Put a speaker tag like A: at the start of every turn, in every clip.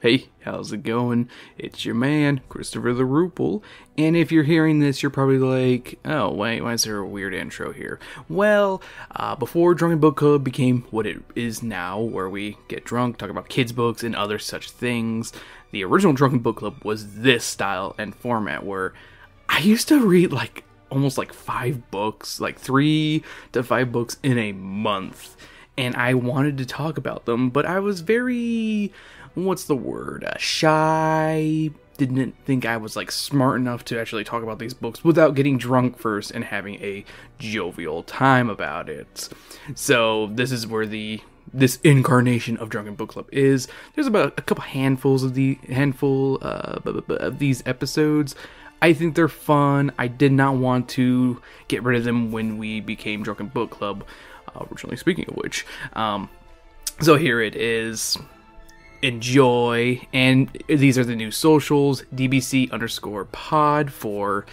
A: Hey, how's it going? It's your man, Christopher the Rupel, and if you're hearing this, you're probably like, oh, wait, why is there a weird intro here? Well, before Drunken Book Club became what it is now, where we get drunk, talk about kids' books, and other such things, the original Drunken Book Club was this style and format, where I used to read, almost 5 books, 3 to 5 books in a month, and I wanted to talk about them, but I was very... shy, didn't think I was smart enough to actually talk about these books without getting drunk first and having a jovial time about it. So this is where this incarnation of Drunken Book Club is. There's about a couple handful of these episodes. I think they're fun. I did not want to get rid of them when we became Drunken Book Club, originally speaking of which. So here it is. Enjoy, and these are the new socials, DBC_pod for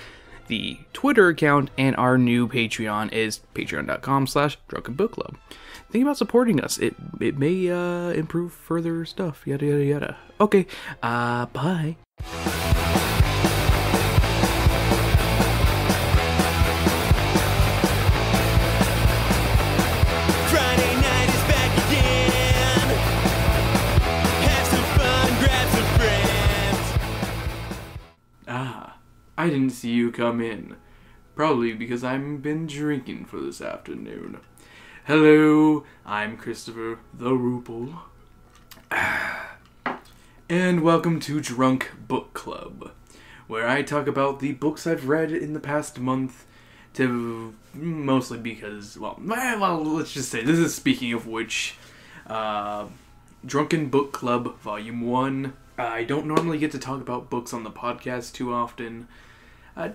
A: the Twitter account, and our new Patreon is patreon.com/drunkenbookclub. Think about supporting us. It may improve further stuff, yada yada yada. Okay, bye. I didn't see you come in. Probably because I've been drinking for this afternoon. Hello, I'm Christopher the Rupel. And welcome to Drunk Book Club, where I talk about the books I've read in the past month, mostly because, well, let's just say, this is speaking of which, Drunken Book Club Volume 1. I don't normally get to talk about books on the podcast too often,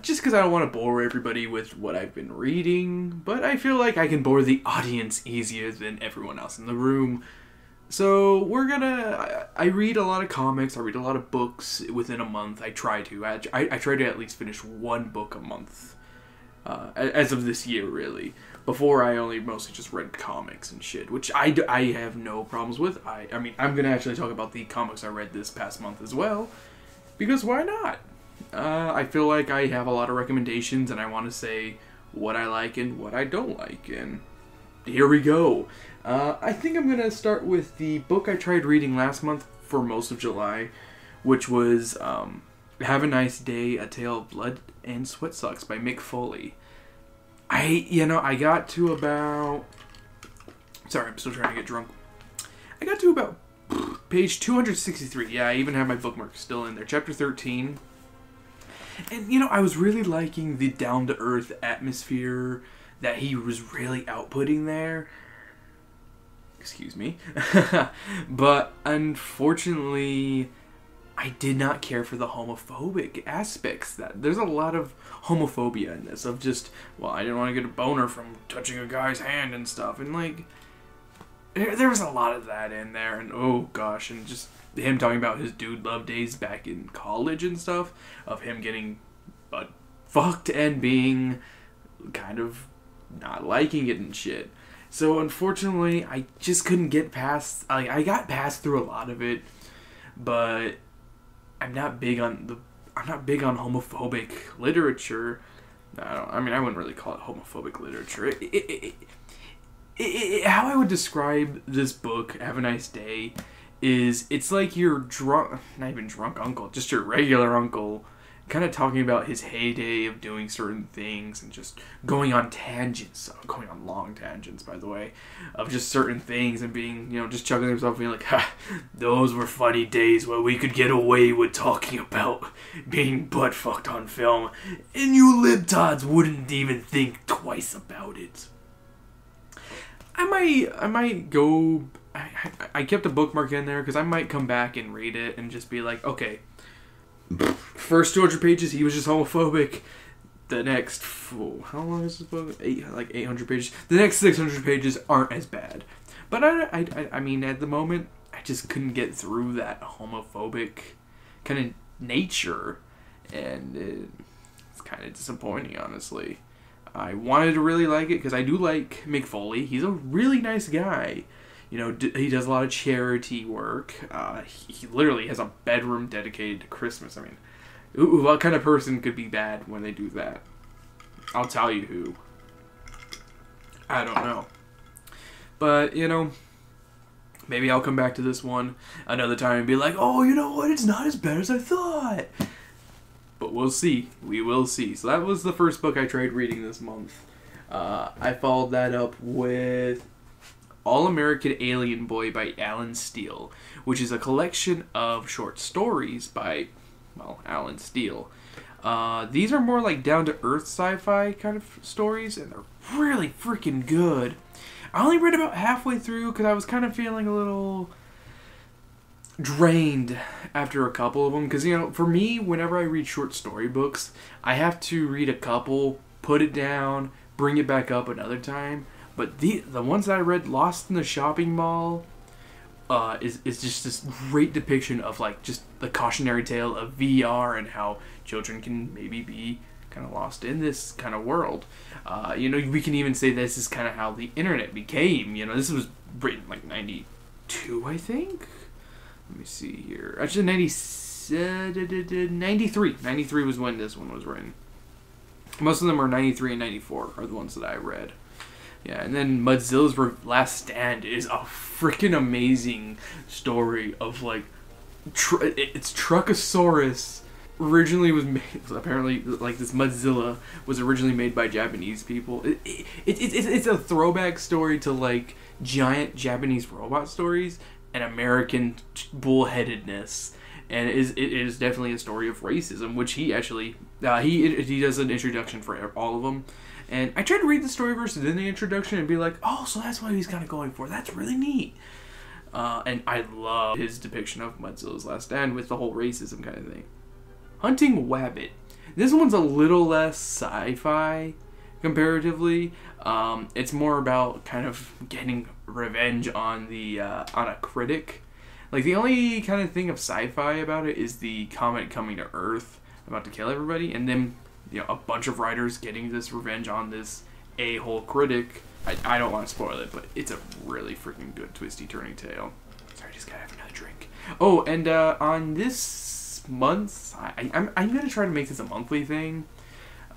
A: just because I don't want to bore everybody with what I've been reading, but I feel like I can bore the audience easier than everyone else in the room. So I read a lot of comics, I read a lot of books within a month. I try to at least finish one book a month, as of this year, really. Before, I only mostly just read comics and shit, which I have no problems with. I mean, I'm going to actually talk about the comics I read this past month as well, because why not? I feel like I have a lot of recommendations, and I want to say what I like and what I don't like, and here we go. I think I'm going to start with the book I tried reading last month for most of July, which was Have a Nice Day, A Tale of Blood and Sweat Socks by Mick Foley. I got to about... Sorry, I'm still trying to get drunk. I got to about page 263. Yeah, I even have my bookmark still in there. Chapter 13. And, I was really liking the down-to-earth atmosphere that he was really outputting there. Excuse me. But, unfortunately... I did not care for the homophobic aspects. That there's a lot of homophobia in this, of just, well, I didn't want to get a boner from touching a guy's hand and stuff, and there was a lot of that in there, and oh gosh, and just him talking about his dude love days back in college and stuff, of him getting butt fucked and being kind of not liking it and shit. So unfortunately, I just couldn't get past, I got past through a lot of it, but I'm not big on homophobic literature. I wouldn't really call it homophobic literature. How I would describe this book, Have a Nice Day, is it's like your drunk, not even drunk uncle, just your regular uncle, kind of talking about his heyday of doing certain things and just going on long tangents, by the way, of just certain things and being, just chuckling himself and being like, ha, those were funny days where we could get away with talking about being butt-fucked on film, and you libtards wouldn't even think twice about it. I might go, I kept a bookmark in there because I might come back and read it and just be like, okay, first 200 pages, he was just homophobic. The next, how long is this book? 800 pages. The next 600 pages aren't as bad. But I mean, at the moment, I just couldn't get through that homophobic kind of nature. And it's kind of disappointing, honestly. I wanted to really like it because I do like Mick Foley. He's a really nice guy. he does a lot of charity work. He literally has a bedroom dedicated to Christmas. I mean, what kind of person could be bad when they do that? I'll tell you who. I don't know. But, maybe I'll come back to this one another time and be like, oh, you know what? It's not as bad as I thought. But we'll see. We will see. So that was the first book I tried reading this month. I followed that up with All-American Alien Boy by Alan Steele, which is a collection of short stories by, Alan Steele. These are more like down-to-earth sci-fi kind of stories, and they're really freaking good. I only read about halfway through because I was kind of feeling a little drained after a couple of them. Because, for me, whenever I read short story books, I have to read a couple, put it down, bring it back up another time. But the ones that I read, Lost in the Shopping Mall, is just this great depiction of just the cautionary tale of VR and how children can maybe be kind of lost in this kind of world. We can even say this is kind of how the internet became. This was written 92, I think. Let me see here. Actually, 93. 93 was when this one was written. Most of them are 93 and 94 are the ones that I read. Yeah, and then Mudzilla's Last Stand is a freaking amazing story of it's Truckosaurus. Originally was made, apparently, this Mudzilla was originally made by Japanese people. It's a throwback story to giant Japanese robot stories and American bullheadedness, and it is definitely a story of racism, which he actually he does an introduction for all of them. And I tried to read the story versus then the introduction and be like, oh, so that's what he's kind of going for. That's really neat. And I love his depiction of Mudzilla's Last Stand with the whole racism kind of thing. Hunting Wabbit. This one's a little less sci-fi comparatively. It's more about kind of getting revenge on on a critic. The only kind of thing of sci-fi about it is the comet coming to Earth about to kill everybody, and then a bunch of writers getting this revenge on this a-hole critic. I don't want to spoil it, but it's a really freaking good twisty turning tale. Sorry, I just gotta have another drink. Oh, and on this month, I'm gonna try to make this a monthly thing.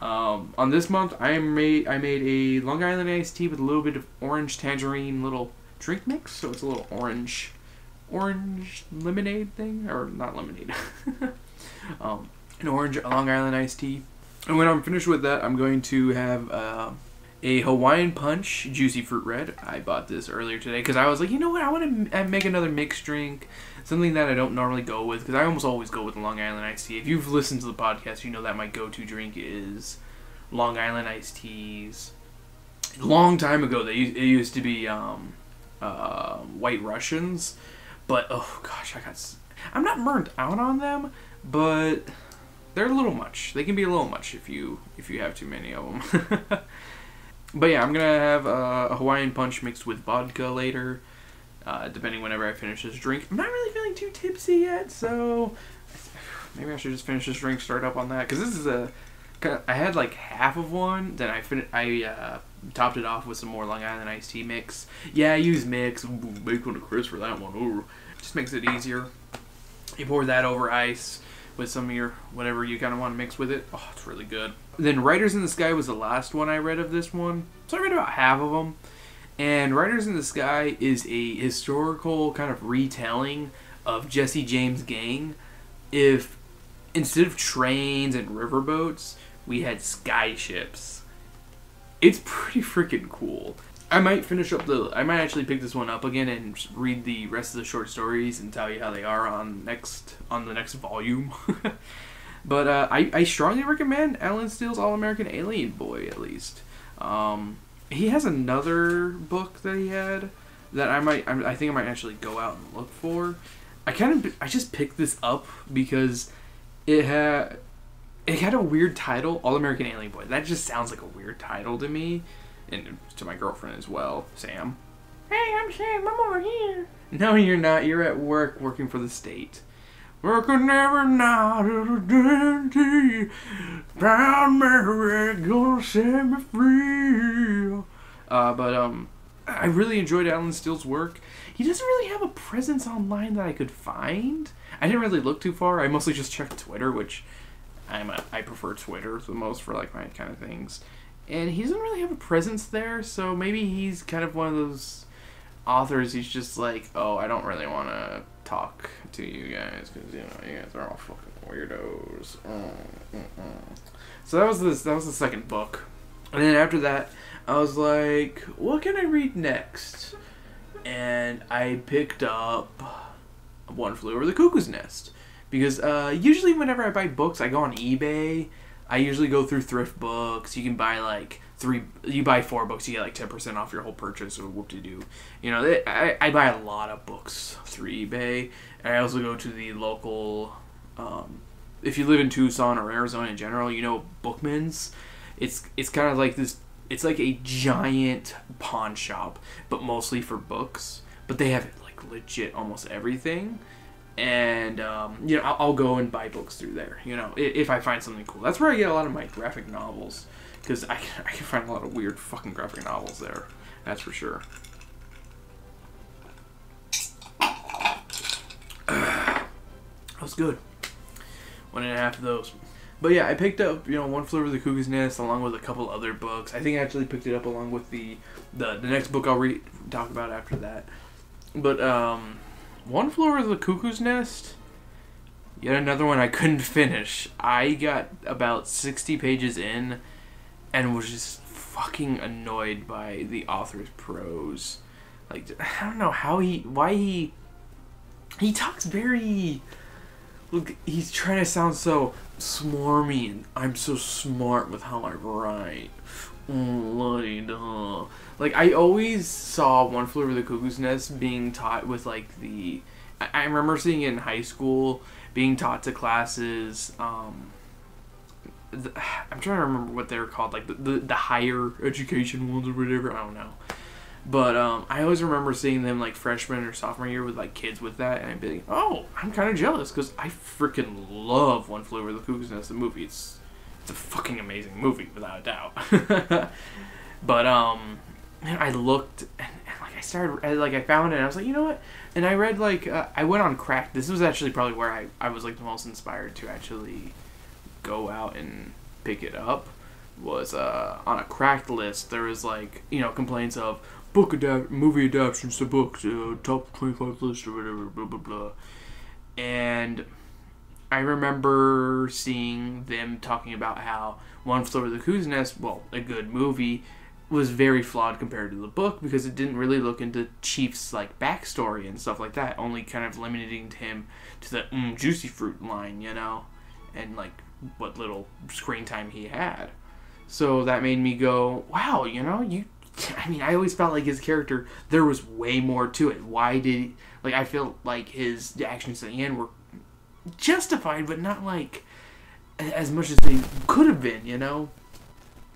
A: On this month, I made a Long Island iced tea with a little bit of orange tangerine little drink mix, so it's a little orange lemonade thing, or not lemonade. An orange Long Island iced tea. And when I'm finished with that, I'm going to have a Hawaiian Punch Juicy Fruit Red. I bought this earlier today because I was like, you know what, I want to make another mixed drink, something that I don't normally go with, because I almost always go with Long Island iced tea. If you've listened to the podcast, you know that my go-to drink is Long Island iced teas. A long time ago, it used to be White Russians, but oh gosh, I'm not burnt out on them, but they're a little much. They can be a little much if you have too many of them. But yeah, I'm gonna have a Hawaiian Punch mixed with vodka later, depending whenever I finish this drink. I'm not really feeling too tipsy yet, so maybe I should just finish this drink, start up on that, because this is I had half of one, then I topped it off with some more Long Island iced tea mix. Yeah, I use mix. Ooh, bacon to crisp for that one. Ooh, just makes it easier. You pour that over ice with some of your whatever you kind of want to mix with it. Oh, it's really good. Then Riders in the Sky was the last one I read of this one. So I read about half of them. And Riders in the Sky is a historical kind of retelling of Jesse James' gang. If instead of trains and riverboats, we had skyships. It's pretty freaking cool. I might actually pick this one up again and read the rest of the short stories and tell you how they are on the next volume. But I strongly recommend Alan Steele's All-American Alien Boy, at least. He has another book that he had that I think I might actually go out and look for. I just picked this up because it had a weird title, All-American Alien Boy. That just sounds like a weird title to me. And to my girlfriend as well, Sam. Hey, I'm Sam. I'm over here. No, you're not. You're at work working for the state. Working every night at a dentist. Proud Mary gonna set me free. I really enjoyed Alan Steele's work. He doesn't really have a presence online that I could find. I didn't really look too far. I mostly just checked Twitter, which I prefer Twitter the most for like my kind of things. And he doesn't really have a presence there, so maybe he's kind of one of those authors. He's just like, oh, I don't really want to talk to you guys because, you know, you guys are all fucking weirdos. So that was the second book. And then after that, I was like, what can I read next? And I picked up One Flew Over the Cuckoo's Nest. Because usually whenever I buy books, I go on eBay. I usually go through thrift books. You can buy like you buy 4 books, you get like 10% off your whole purchase, or whoop-de-doo. You know, I buy a lot of books through eBay. And I also go to the local, if you live in Tucson or Arizona in general, you know, Bookman's. It's kind of like this, it's like a giant pawn shop, but mostly for books. But they have like legit almost everything. And, you know, I'll go and buy books through there, you know, if I find something cool. That's where I get a lot of my graphic novels, because I can find a lot of weird fucking graphic novels there. That's for sure. That was good. 1.5 of those. But yeah, I picked up, you know, One Flew Over the Cuckoo's Nest along with a couple other books. I think I actually picked it up along with the next book I'll talk about after that. But, One Flew Over the Cuckoo's Nest, yet another one I couldn't finish. I got about 60 pages in and was just fucking annoyed by the author's prose. Like, I don't know why he talks very, look, he's trying to sound so smarmy, and I'm so smart with how I write. Like, I always saw One Flew Over the Cuckoo's Nest being taught with, like, I remember seeing it in high school, being taught to classes, I'm trying to remember what they were called, like, the higher education ones or whatever, I don't know. But, I always remember seeing them, like, freshman or sophomore year with, like, kids with that, and I'd be like, oh, I'm kind of jealous, because I freaking love One Flew Over the Cuckoo's Nest, the movie. It's a fucking amazing movie, without a doubt. But, man, I looked, and like, I found it, and I was like, you know what? And I read, like, I went on Cracked. This was actually probably where I was, like, the most inspired to actually go out and pick it up, was, on a Cracked list, there was, like, you know, complaints of movie adaptations to books, top 25 list or whatever, blah, blah, blah. And I remember seeing them talking about how One Flew Over the Cuckoo's Nest, well, a good movie, was very flawed compared to the book because it didn't really look into Chief's, like, backstory and stuff like that, only kind of limiting him to the juicy fruit line, you know, and, like, what little screen time he had. So that made me go, wow, you know, I always felt like his character, there was way more to it. Why did, like, I feel like his actions at the end were justified, but not, like, as much as they could have been, you know?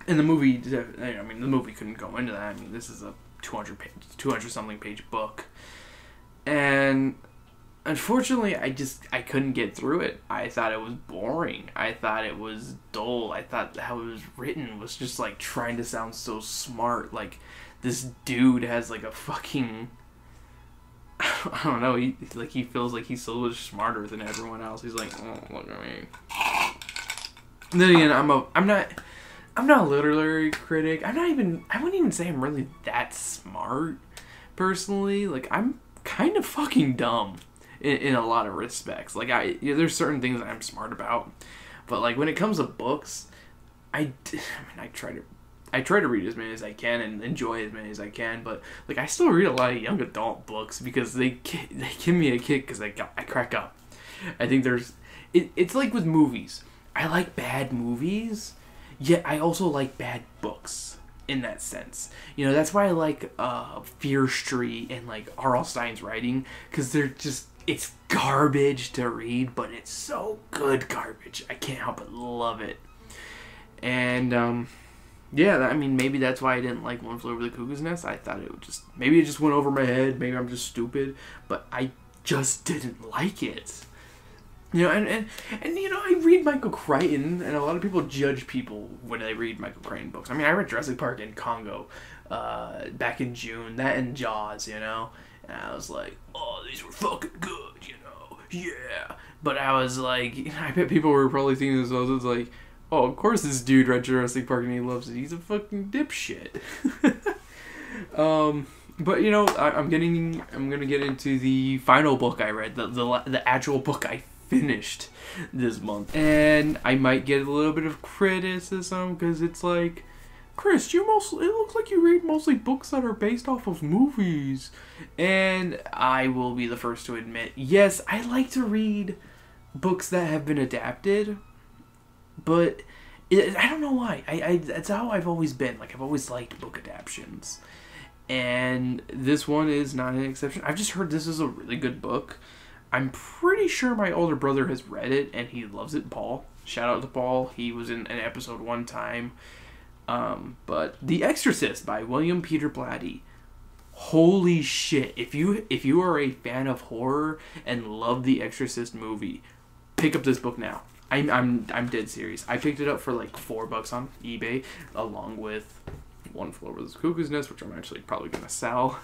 A: And the movie, I mean, the movie couldn't go into that. I mean, this is a 200-something page book. And unfortunately, I couldn't get through it. I thought it was boring. I thought it was dull. I thought how it was written was just, like, trying to sound so smart. Like, this dude has, like, a fucking, I don't know, he feels like he's so much smarter than everyone else. He's like, oh, look at me. And then again, I'm not a literary critic. I wouldn't even say I'm really that smart, personally. Like, I'm kind of fucking dumb in a lot of respects. Like, there's certain things that I'm smart about, but, like, when it comes to books, I try to read as many as I can and enjoy as many as I can, but, like, I still read a lot of young adult books because they give me a kick because I crack up. I think it's like with movies. I like bad movies, yet I also like bad books in that sense. You know, that's why I like Fear Street and, like, R.L. Stein's writing, because it's garbage to read, but it's so good garbage. I can't help but love it. And, yeah, I mean, maybe that's why I didn't like One Flew Over the Cuckoo's Nest. I thought maybe it just went over my head. Maybe I'm just stupid, but I just didn't like it. You know, and you know, I read Michael Crichton, and a lot of people judge people when they read Michael Crichton books. I mean, I read Jurassic Park and Congo back in June, that and Jaws, you know, and I was like, oh, these were fucking good, you know, yeah. But I was like, I bet people were probably thinking this, I was like, oh, of course this dude read Jurassic Park and he loves it. He's a fucking dipshit. But you know, I'm gonna get into the final book I read, the actual book I finished this month, and I might get a little bit of criticism because it's like, Chris, it looks like you read mostly books that are based off of movies, and I will be the first to admit, yes, I like to read books that have been adapted, but I don't know why. That's how I've always been. Like, I've always liked book adaptations, and this one is not an exception. I've just heard this is a really good book. I'm pretty sure my older brother has read it, and he loves it, Paul. Shout out to Paul. He was in an episode one time. But The Exorcist by William Peter Blatty. Holy shit. If you are a fan of horror and love the Exorcist movie, pick up this book now. I'm dead serious. I picked it up for like $4 on eBay, along with One Flew Over the Cuckoo's Nest, which I'm actually probably gonna sell.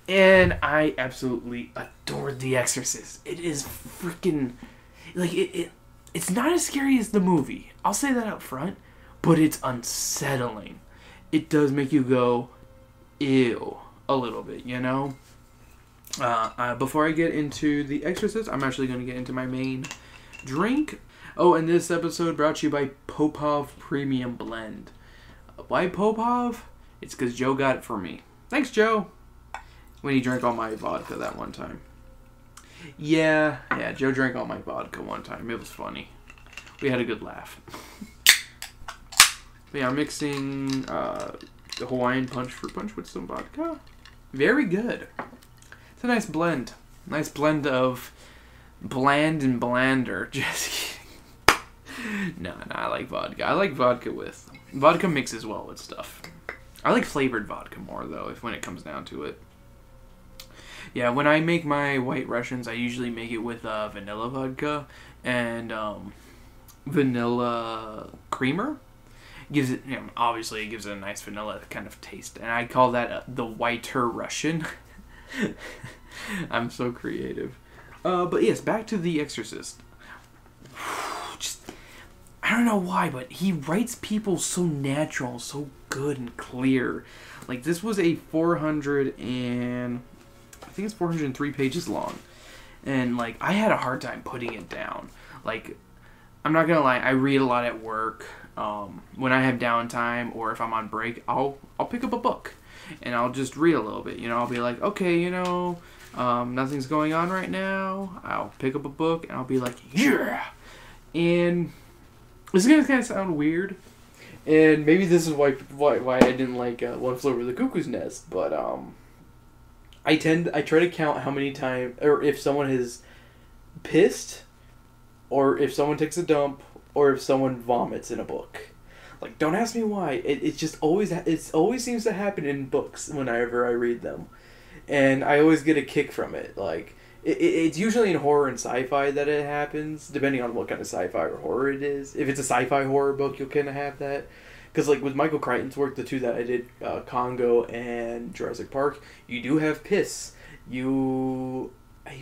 A: And I absolutely adored The Exorcist. It is freaking, like, it's not as scary as the movie. I'll say that up front, but it's unsettling. It does make you go, ew, a little bit, you know? Before I get into The Exorcist, I'm actually going to get into my main drink. Oh, and this episode brought to you by Popov Premium Blend. Why Popov? It's because Joe got it for me. Thanks, Joe. When he drank all my vodka that one time. Yeah, Joe drank all my vodka one time. It was funny. We had a good laugh. But yeah, I'm mixing the Hawaiian fruit punch with some vodka. Very good. It's a nice blend. Nice blend of bland and blander. Just kidding. No, I like vodka. I like vodka with... Vodka mixes well with stuff. I like flavored vodka more, though, when it comes down to it. Yeah, when I make my White Russians, I usually make it with vanilla vodka and vanilla creamer. Gives it, you know, obviously it gives it a nice vanilla kind of taste, and I call that the Whiter Russian. I'm so creative. But yes, back to The Exorcist. Just, I don't know why, but he writes people so natural, so good and clear. Like, this was a 403 pages long, and like, I had a hard time putting it down. Like, I'm not gonna lie, I read a lot at work. When I have downtime, or if I'm on break, I'll pick up a book and I'll just read a little bit. You know, I'll be like, okay, you know, nothing's going on right now. I'll pick up a book and I'll be like, yeah. And this is gonna kind of sound weird, and maybe this is why I didn't like One Flew Over the Cuckoo's Nest. But I try to count how many times, or if someone has pissed, or if someone takes a dump, or if someone vomits in a book. Like, don't ask me why. It just always seems to happen in books whenever I read them, and I always get a kick from it. Like, it's usually in horror and sci-fi that it happens, depending on what kind of sci-fi or horror it is. If it's a sci-fi horror book, you'll kind of have that. Because, like, with Michael Crichton's work, the two that I did, Congo and Jurassic Park, you do have piss. I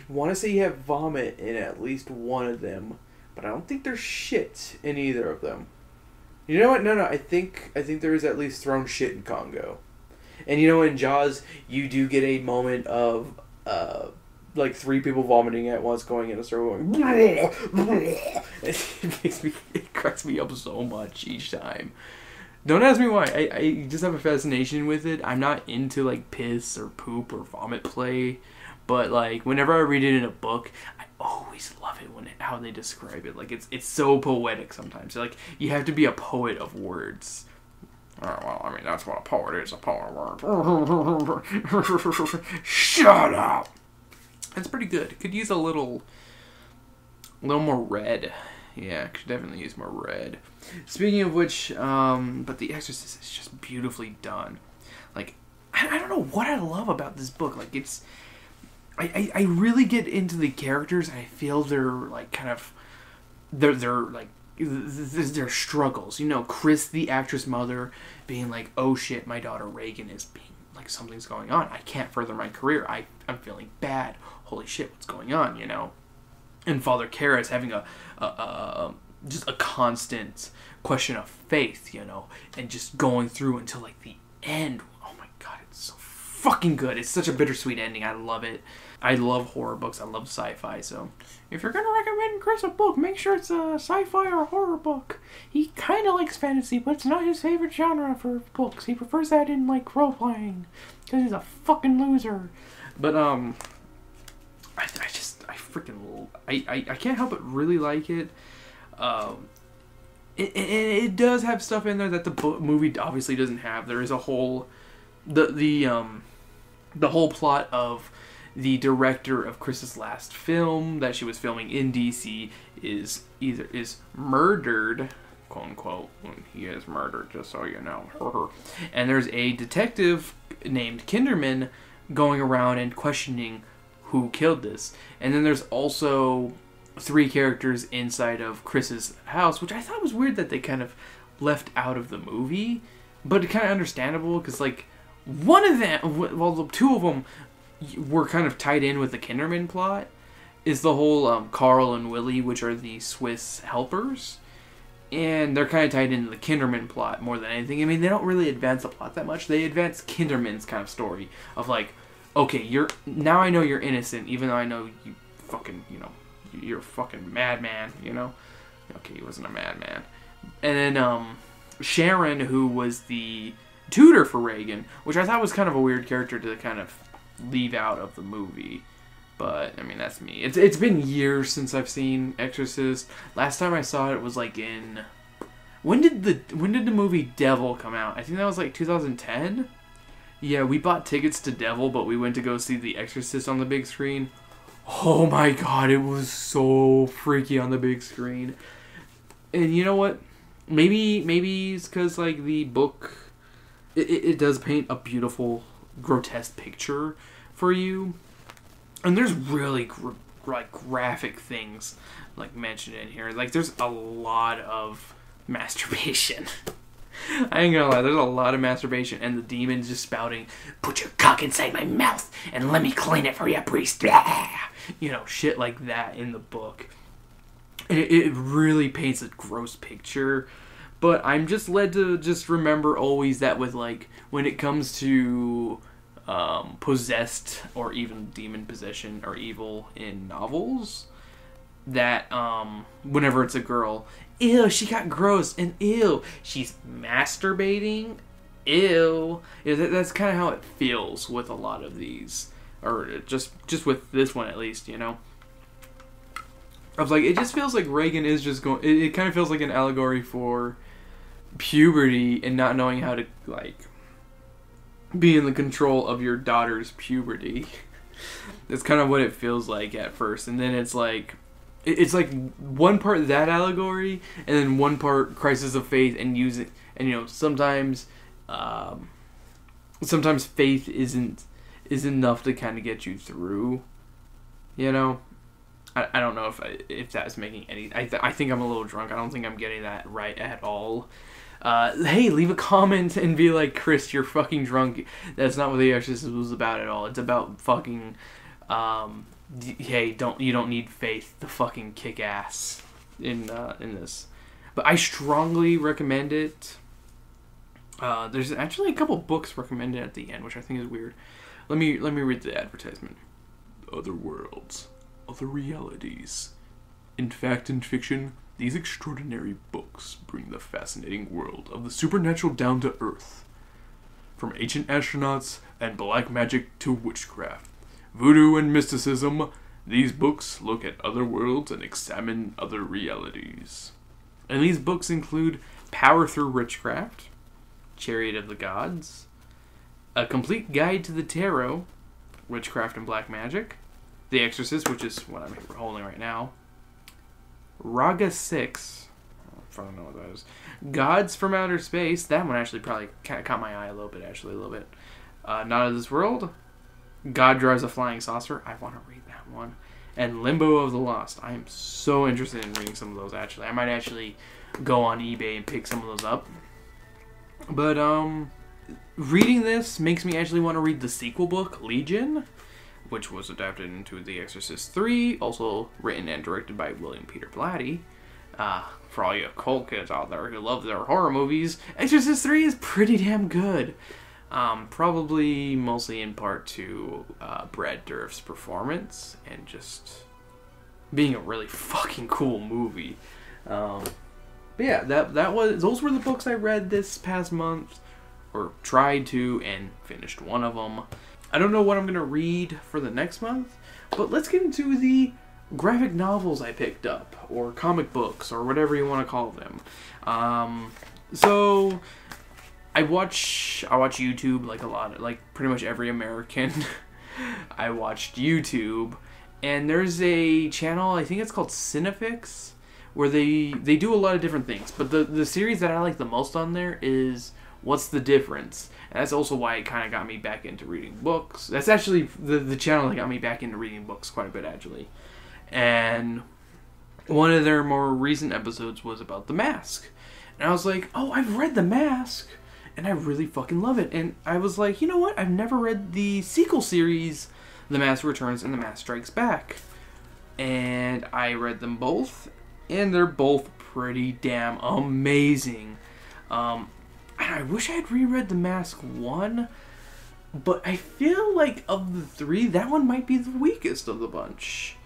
A: want to say you have vomit in at least one of them, but I don't think there's shit in either of them. You know what? No. I think there is at least thrown shit in Congo. And you know, in Jaws, you do get a moment of like 3 people vomiting at once, going in a circle, going. It cracks me up so much each time. Don't ask me why. I just have a fascination with it. I'm not into like piss or poop or vomit play, but like whenever I read it in a book, I always love it how they describe it. Like, it's so poetic sometimes. Like, you have to be a poet of words. Well, I mean, that's what a poet is, a poet of words. Shut up! That's pretty good. Could use a little more red. Yeah, could definitely use more red. Speaking of which, but The Exorcist is just beautifully done. Like, I don't know what I love about this book. Like, I really get into the characters. I feel their like kind of their like their struggles. You know, Chris, the actress mother, being like, oh shit, my daughter Reagan is being like, something's going on. I can't further my career. I'm feeling bad. Holy shit, what's going on? You know, and Father Karras having a just a constant question of faith. You know, and just going through until like the end. Oh my god, it's so fucking good. It's such a bittersweet ending. I love it. I love horror books. I love sci-fi. So if you're gonna recommend Chris a book, make sure it's a sci-fi or a horror book. He kind of likes fantasy, but it's not his favorite genre for books. He prefers that in like role-playing because he's a fucking loser. But I can't help but really like it. It does have stuff in there that the movie obviously doesn't have. There is a whole the whole plot of the director of Chris's last film that she was filming in DC is murdered, quote unquote. He is murdered, just so you know. And there's a detective named Kinderman going around and questioning who killed this. And then there's also 3 characters inside of Chris's house, which I thought was weird that they kind of left out of the movie, but kind of understandable because like one of them, well, the 2 of them were kind of tied in with the Kinderman plot, is the whole Carl and Willie, which are the Swiss helpers, and they're kind of tied into the Kinderman plot more than anything. I mean, they don't really advance the plot that much. They advance Kinderman's kind of story of like, okay, now I know you're innocent, even though I know you fucking, you know, you're a fucking madman, you know? Okay, he wasn't a madman. And then Sharon, who was the tutor for Reagan, which I thought was kind of a weird character to kind of leave out of the movie, but I mean, that's me. It's been years since I've seen Exorcist. Last time I saw it was like in when did the movie Devil come out? I think that was like 2010. Yeah, we bought tickets to Devil, but we went to go see The Exorcist on the big screen. Oh my god, it was so freaky on the big screen. And you know what? Maybe it's because like the book, it does paint a beautiful, grotesque picture for you, and there's really graphic things like mentioned in here. Like there's a lot of masturbation. I ain't gonna lie, there's a lot of masturbation, and the demon's just spouting, "Put your cock inside my mouth and let me clean it for you, priest." You know, shit like that in the book. It really paints a gross picture, but I'm just led to just remember always that with like when it comes to possessed or even demon possession or evil in novels, that whenever it's a girl, ew, she got gross, and ew, she's masturbating, ew. That's kind of how it feels with a lot of these, or just with this one at least, you know. I was like, it just feels like Reagan is just going. It kind of feels like an allegory for puberty and not knowing how to like be in the control of your daughter's puberty. That's kind of what it feels like at first, and then it's like one part that allegory, and then one part crisis of faith, and using, and you know, sometimes faith isn't enough to kind of get you through, you know. I don't know if that's making any. I think I'm a little drunk. I don't think I'm getting that right at all. Hey, leave a comment and be like, Chris, you're fucking drunk. That's not what The Exorcist was about at all. It's about fucking. Hey, you don't need faith to fucking kick ass in this. But I strongly recommend it. There's actually a couple books recommended at the end, which I think is weird. Let me read the advertisement. Other worlds. Other realities. In fact and fiction, these extraordinary books bring the fascinating world of the supernatural down to earth. From ancient astronauts and black magic to witchcraft, voodoo and mysticism, these books look at other worlds and examine other realities. And these books include Power Through Witchcraft, Chariot of the Gods, A Complete Guide to the Tarot, Witchcraft and Black Magic, The Exorcist, which is what I'm holding right now, Raga 6, I don't know what that is, Gods from Outer Space, that one actually probably kind of caught my eye a little bit, Not of This World, God Drives a Flying Saucer. I want to read that one. And Limbo of the Lost. I am so interested in reading some of those, actually. I might actually go on eBay and pick some of those up. But, reading this makes me actually want to read the sequel book, Legion, which was adapted into The Exorcist 3, also written and directed by William Peter Blatty. For all you occult kids out there who love their horror movies, Exorcist 3 is pretty damn good. Probably mostly in part to Brad Dourif's performance and just being a really fucking cool movie. But yeah, those were the books I read this past month, or tried to, and finished one of them. I don't know what I'm gonna read for the next month, but let's get into the graphic novels I picked up, or comic books, or whatever you want to call them. So I watch YouTube like a lot, like pretty much every American. I watched YouTube, and there's a channel, I think it's called Cinefix, where they do a lot of different things. But the series that I like the most on there is What's the Difference? And that's also why it kind of got me back into reading books. That's actually the channel that got me back into reading books quite a bit, actually. And one of their more recent episodes was about The Mask. And I was like, oh, I've read The Mask, and I really fucking love it. And I was like, you know what? I've never read the sequel series, The Mask Returns and The Mask Strikes Back. And I read them both, and they're both pretty damn amazing. I wish I had reread The Mask 1, but I feel like of the three, that one might be the weakest of the bunch.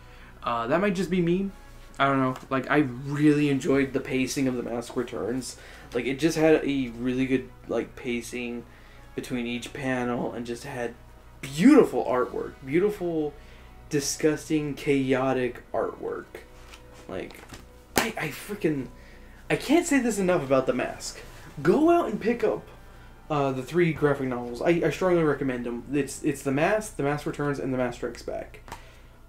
A: That might just be me. I don't know. Like, I really enjoyed the pacing of The Mask Returns. Like, it just had a really good, like, pacing between each panel, and just had beautiful artwork. Beautiful, disgusting, chaotic artwork. Like, I can't say this enough about The Mask. Go out and pick up the 3 graphic novels. I strongly recommend them. It's The Mask Returns, and The Mask Strikes Back.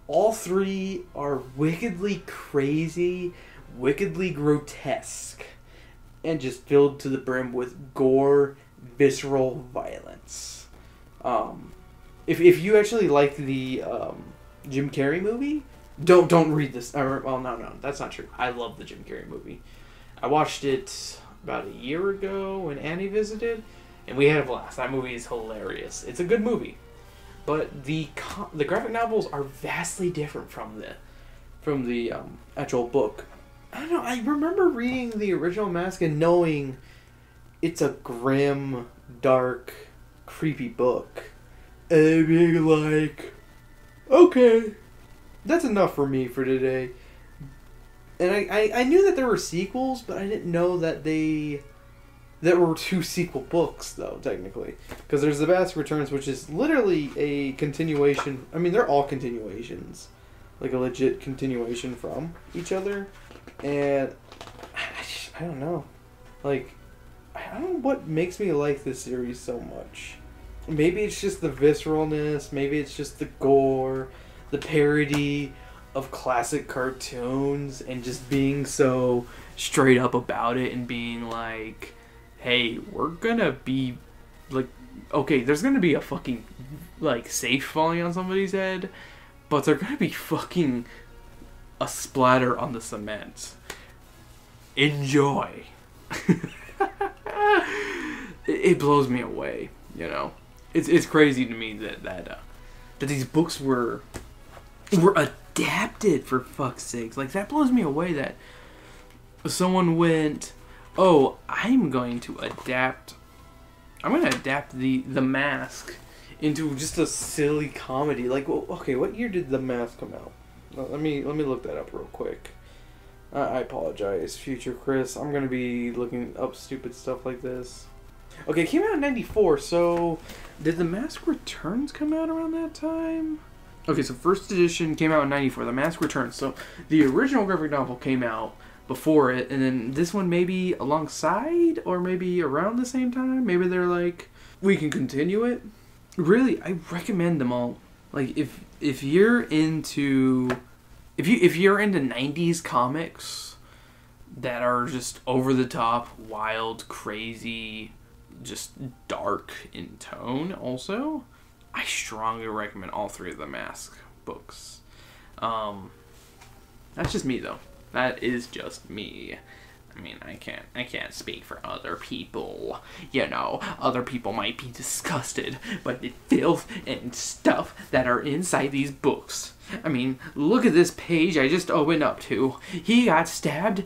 A: All 3 are wickedly crazy, wickedly grotesque, and just filled to the brim with gore, visceral violence. If you actually like the Jim Carrey movie, don't read this. Well, no, that's not true. I love the Jim Carrey movie. I watched it about a year ago when Annie visited, and we had a blast. That movie is hilarious. It's a good movie, but the graphic novels are vastly different from the actual book. I don't know. I remember reading the original Mask and knowing it's a grim, dark, creepy book, and being like, okay, that's enough for me for today. And I knew that there were sequels, but I didn't know that there were 2 sequel books, though, technically. Because there's The Mask Returns, which is literally a continuation. I mean, they're all continuations. Like, a legit continuation from each other. And I don't know. Like, I don't know what makes me like this series so much. Maybe it's just the visceralness. Maybe it's just the gore. The parody of classic cartoons, and just being so straight up about it, and being like, hey, we're gonna be like, okay, there's gonna be a fucking like safe falling on somebody's head, but they're gonna be fucking a splatter on the cement. Enjoy. It blows me away, you know. It's crazy to me that these books were adapted, for fuck's sakes. Like, that blows me away that someone went, oh, I'm going to adapt the Mask into just a silly comedy. Like, well, okay, what year did The Mask come out? Let me look that up real quick. I apologize, future Chris. I'm gonna be looking up stupid stuff like this. Okay, it came out in 94, so did The Mask Returns come out around that time? Okay, so first edition came out in 94, The Mask Returns. So the original graphic novel came out before it, and then this one maybe alongside, or maybe around the same time. Maybe they're like, we can continue it. Really, I recommend them all. Like, if you're into 90s comics that are just over the top, wild, crazy, just dark in tone also, I strongly recommend all 3 of the Mask books. That's just me, though. That is just me. I mean, I can't speak for other people. You know, other people might be disgusted by the filth and stuff that are inside these books. I mean, look at this page I just opened up to. He got stabbed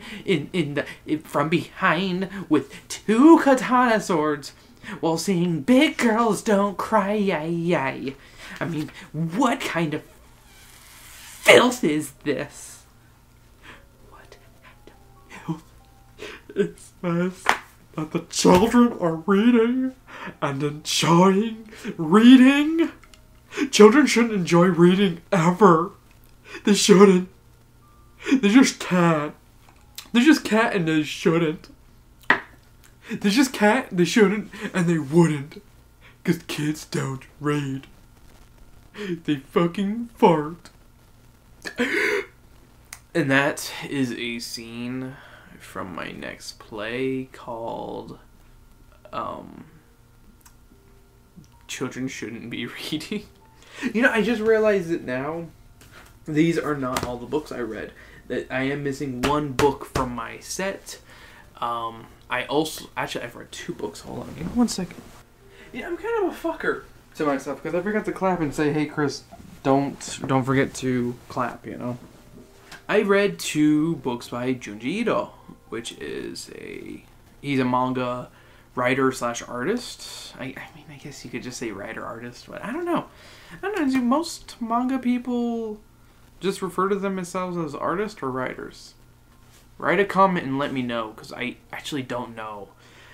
A: from behind with 2 katana swords while singing "Big Girls Don't Cry, yay." I mean, what kind of filth is this?
B: It says that the children are reading and enjoying reading. Children shouldn't enjoy reading ever. They shouldn't. They just can't. They just can't and they shouldn't. They just can't, they shouldn't, and they wouldn't. Because kids don't read. They fucking fart.
A: And that is a scene from my next play called Children Shouldn't Be Reading. You know, I just realized it now. These are not all the books I read. That I am missing 1 book from my set. I've read 2 books. Hold on, give me 1 second. Yeah, I'm kind of a fucker to myself because I forgot to clap and say, "Hey, Chris, don't forget to clap." You know. I read 2 books by Junji Ito, which is he's a manga writer / artist. I mean, I guess you could just say writer artist, but I don't know. Do most manga people just refer to themselves as artists or writers? Write a comment and let me know, because I actually don't know.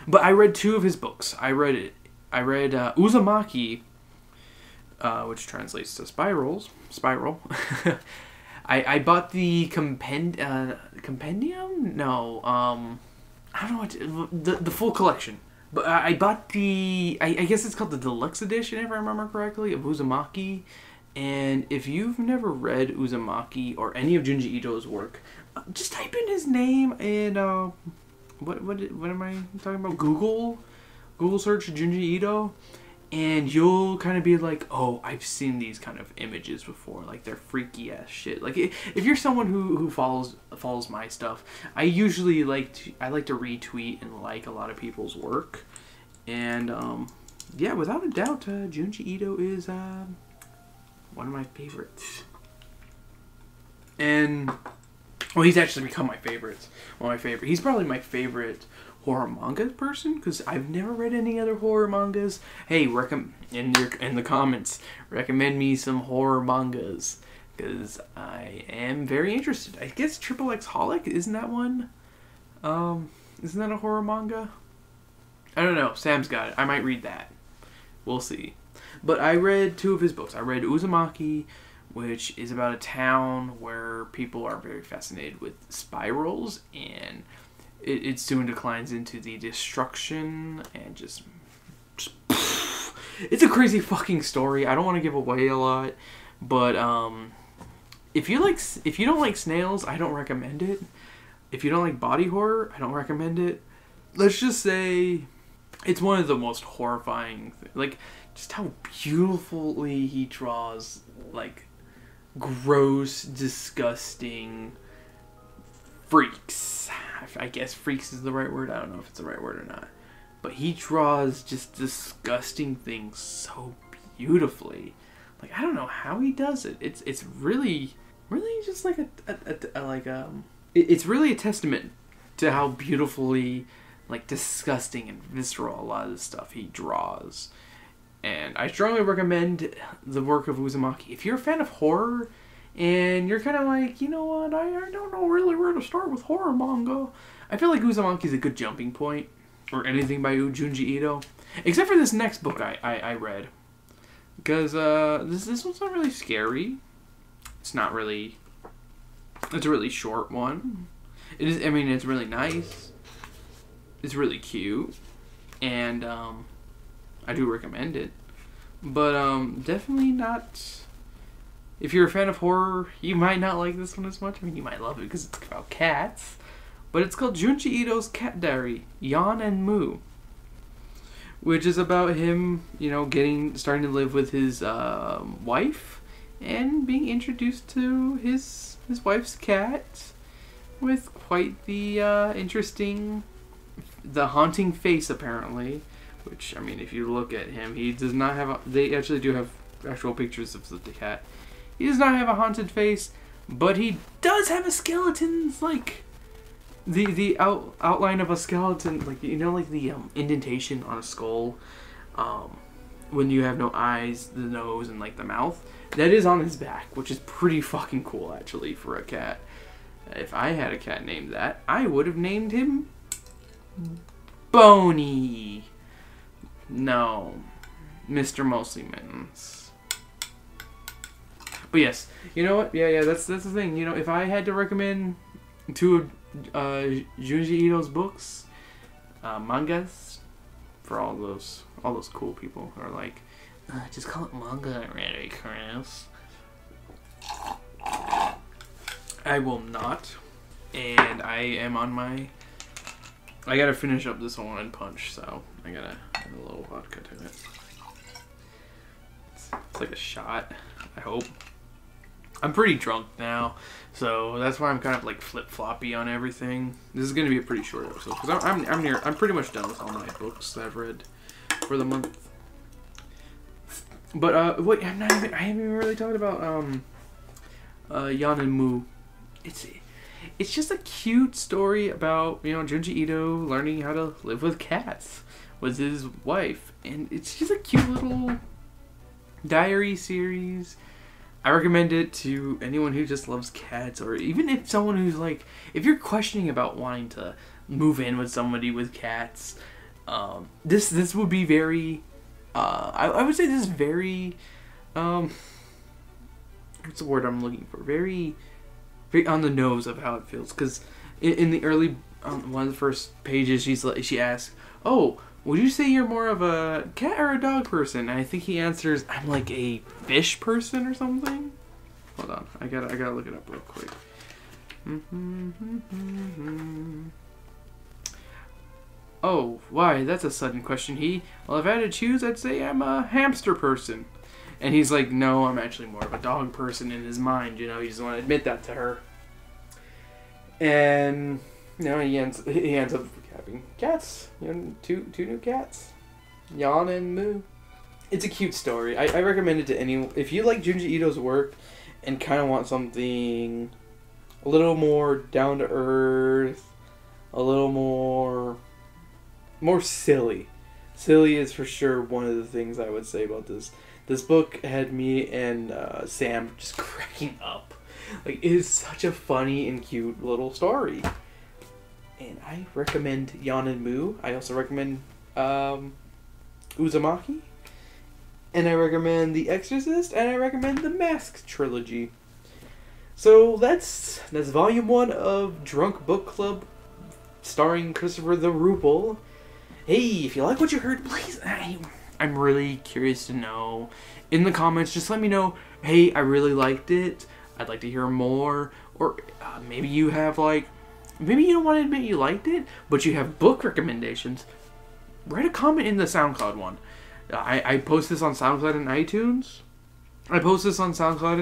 A: But I read 2 of his books. I read Uzumaki, which translates to spiral. I bought the compendium? No, I don't know what the full collection. But I bought I guess it's called the deluxe edition, if I remember correctly, of Uzumaki. And if you've never read Uzumaki or any of Junji Ito's work, just type in his name and what am I talking about? Google search Junji Ito, and you'll kind of be like, oh, I've seen these kind of images before. Like, they're freaky ass shit. Like, if you're someone who follows my stuff, I usually like to retweet and like a lot of people's work, and yeah, without a doubt, Junji Ito is one of my favorites. And well, he's actually become my favorites. One of my favorite. He's probably my favorite horror manga person, because I've never read any other horror mangas. Hey, in the comments, recommend me some horror mangas, because I am very interested. I guess Triple X Holic, isn't that one? Isn't that a horror manga? I don't know. Sam's got it. I might read that. We'll see. But I read 2 of his books. I read Uzumaki, which is about a town where people are very fascinated with spirals, and it soon declines into the destruction and just it's a crazy fucking story. I don't want to give away a lot, but if you don't like snails, I don't recommend it. If you don't like body horror, I don't recommend it. Let's just say it's one of the most horrifying, like, just how beautifully he draws, like, gross, disgusting freaks. I guess freaks is the right word. I don't know if it's the right word or not. But he draws just disgusting things so beautifully. Like, I don't know how he does it. It's really just like it's really a testament to how beautifully, like, disgusting and visceral a lot of the stuff he draws. And I strongly recommend the work of Uzumaki. If you're a fan of horror and you're kind of like, you know what, I don't know really where to start with horror manga, I feel like Uzumaki is a good jumping point, or anything by Junji Ito. Except for this next book I read. Because this one's not really scary. It's not really... It's a really short one. It is. I mean, it's really nice. It's really cute. And I do recommend it. But definitely not... If you're a fan of horror, you might not like this one as much. I mean, you might love it because it's about cats. But it's called Junji Ito's Cat Diary, Yan and Moo. which is about him, starting to live with his wife and being introduced to his wife's cat with quite the the haunting face, apparently. Which, I mean, if you look at him, he does not have they actually do have actual pictures of the cat. He does not have a haunted face, but he does have a skeleton's, like, the outline of a skeleton, like, like the indentation on a skull, when you have no eyes, the nose, and, like, the mouth. That is on his back, which is pretty fucking cool, actually, for a cat. If I had a cat named that, I would have named him Boney. No, Mr. Mostly Mittens. But yes, you know what? Yeah, that's the thing. If I had to recommend two of Junji Ito's books, mangas, for all those cool people who are like, just call it manga already, Chris. I will not, and I am on my. I gotta finish up this one and punch, so I gotta add a little vodka to it. It's like a shot, I hope. I'm pretty drunk now, so that's why I'm kind of like flip-floppy on everything. This is gonna be a pretty short episode, because I'm pretty much done with all my books that I've read for the month. But, wait, I haven't even really talked about, Yan and Mu. It's just a cute story about, Junji Ito learning how to live with cats with his wife. And it's just a cute little diary series. I recommend it to anyone who just loves cats, or even if someone who's like, if you're questioning about wanting to move in with somebody with cats, this would be very, I would say this is very, what's the word I'm looking for? Very on the nose of how it feels, because in the early one of the first pages she asks, "Oh, would you say you're more of a cat or a dog person?" And I think he answers, "I'm like a fish person or something." Hold on, I gotta look it up real quick. Oh, why? That's a sudden question. Well, if I had to choose, I'd say I'm a hamster person. And he's like, "No, I'm actually more of a dog person," in his mind. He doesn't want to admit that to her. And he ends up having cats. Two new cats, Yan and Mu. It's a cute story. I recommend it to anyone if you like Junji Ito's work and kind of want something a little more down to earth, a little more silly. Silly is for sure one of the things I would say about this. This book had me and Sam just cracking up. Like, it is such a funny and cute little story. And I recommend Yan and Mu. I also recommend Uzumaki. And I recommend The Exorcist. And I recommend the Mask Trilogy. So that's volume 1 of Drunk Book Club, starring Christopher the Rupel. Hey, if you like what you heard, please... I'm really curious to know. In the comments, just let me know, hey, I really liked it. I'd like to hear more. Or maybe you have, like... Maybe you don't want to admit you liked it, but you have book recommendations. Write a comment in the SoundCloud one. I post this on SoundCloud and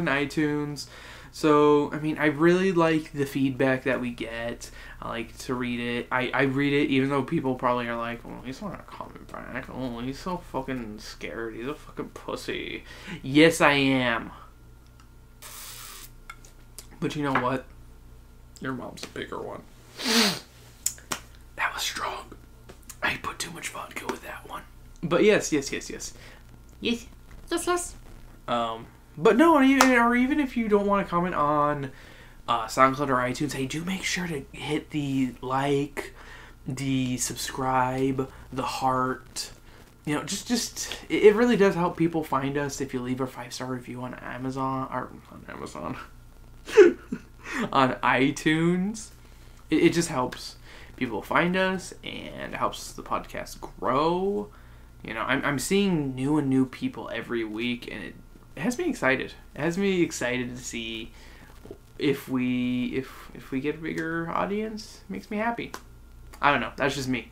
A: iTunes. So, I mean, I really like the feedback that we get. I like to read it. I read it even though people probably are like, "Oh, he's not gonna comment back. Oh, he's so fucking scared. He's a fucking pussy." Yes, I am. But you know what? Your mom's a bigger one. That was strong. I put too much vodka with that one. But yes. But no, or even if you don't want to comment on SoundCloud or iTunes, hey, do make sure to hit the like, the subscribe, the heart. Just it really does help people find us if you leave a 5-star review on Amazon, on iTunes. It just helps people find us and helps the podcast grow. I'm seeing new people every week, and it has me excited. It has me excited to see if we get a bigger audience. It makes me happy. I don't know. That's just me.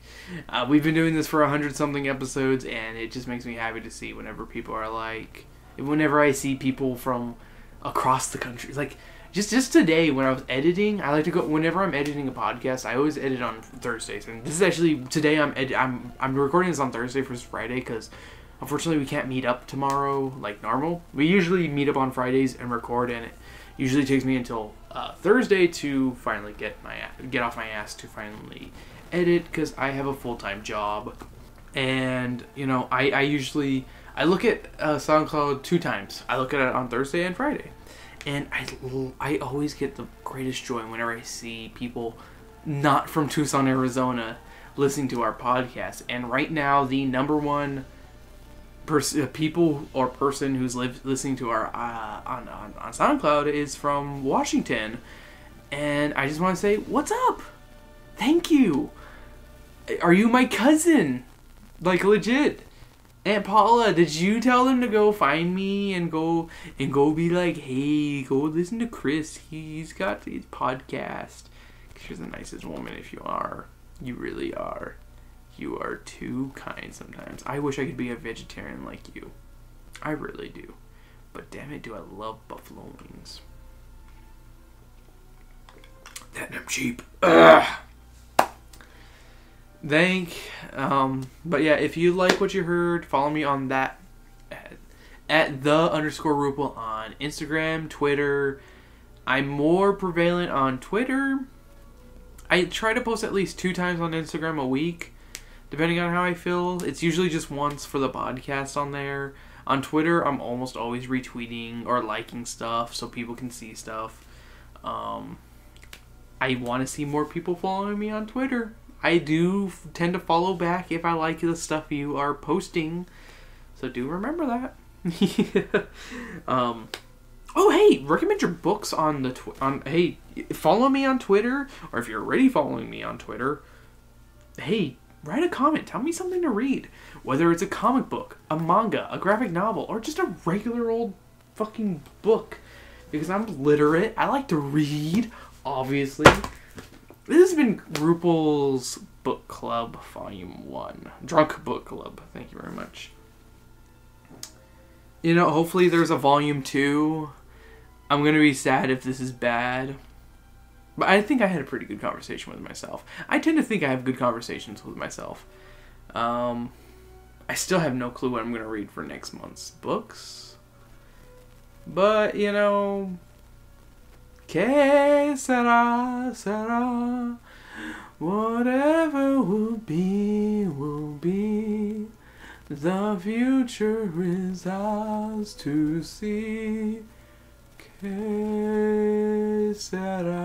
A: We've been doing this for 100-something episodes, and it just makes me happy to see whenever people are like... Whenever I see people from across the country. Like, just today when I was editing, I like to go... Whenever I'm editing a podcast, I always edit on Thursdays. And this is actually... Today I'm recording this on Thursday for Friday, because... Unfortunately, we can't meet up tomorrow like normal. We usually meet up on Fridays and record, and it usually takes me until Thursday to finally get off my ass to finally edit, because I have a full-time job. And, you know, I usually... I look at SoundCloud 2 times. I look at it on Thursday and Friday. And I always get the greatest joy whenever I see people not from Tucson, Arizona listening to our podcast. And right now, the number one... people or person who's listening to our on SoundCloud is from Washington, and I just want to say, what's up? Thank you. Are you my cousin? Like, legit. Aunt Paula, did you tell them to go find me and go be like, hey, go listen to Chris. He's got his podcast. She's the nicest woman. If you are, you really are. You are too kind sometimes. I wish I could be a vegetarian like you. I really do. But damn it, do I love buffalo wings. That I'm cheap. Ugh. But yeah, if you like what you heard, follow me on that at @the_rupel on Instagram, Twitter. I'm more prevalent on Twitter. I try to post at least 2 times on Instagram a week. Depending on how I feel. It's usually just once for the podcast on there. On Twitter, I'm almost always retweeting or liking stuff so people can see stuff. I want to see more people following me on Twitter. I do tend to follow back if I like the stuff you are posting. So do remember that. Oh, hey, recommend your books on the... Hey, follow me on Twitter. Or if you're already following me on Twitter, hey... Write a comment. Tell me something to read. Whether it's a comic book, a manga, a graphic novel, or just a regular old fucking book. Because I'm literate. I like to read, obviously. This has been Rupel's Book Club, Volume 1. Drunk Book Club. Thank you very much. You know, hopefully there's a Volume 2. I'm going to be sad if this is bad. But I think I had a pretty good conversation with myself. I tend to think I have good conversations with myself. I still have no clue what I'm going to read for next month's books. But, you know... Que sera, sera. Whatever will be, will be. The future is ours to see. Que sera.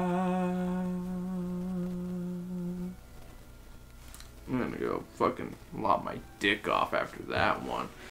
A: I'm gonna go fucking lop my dick off after that one.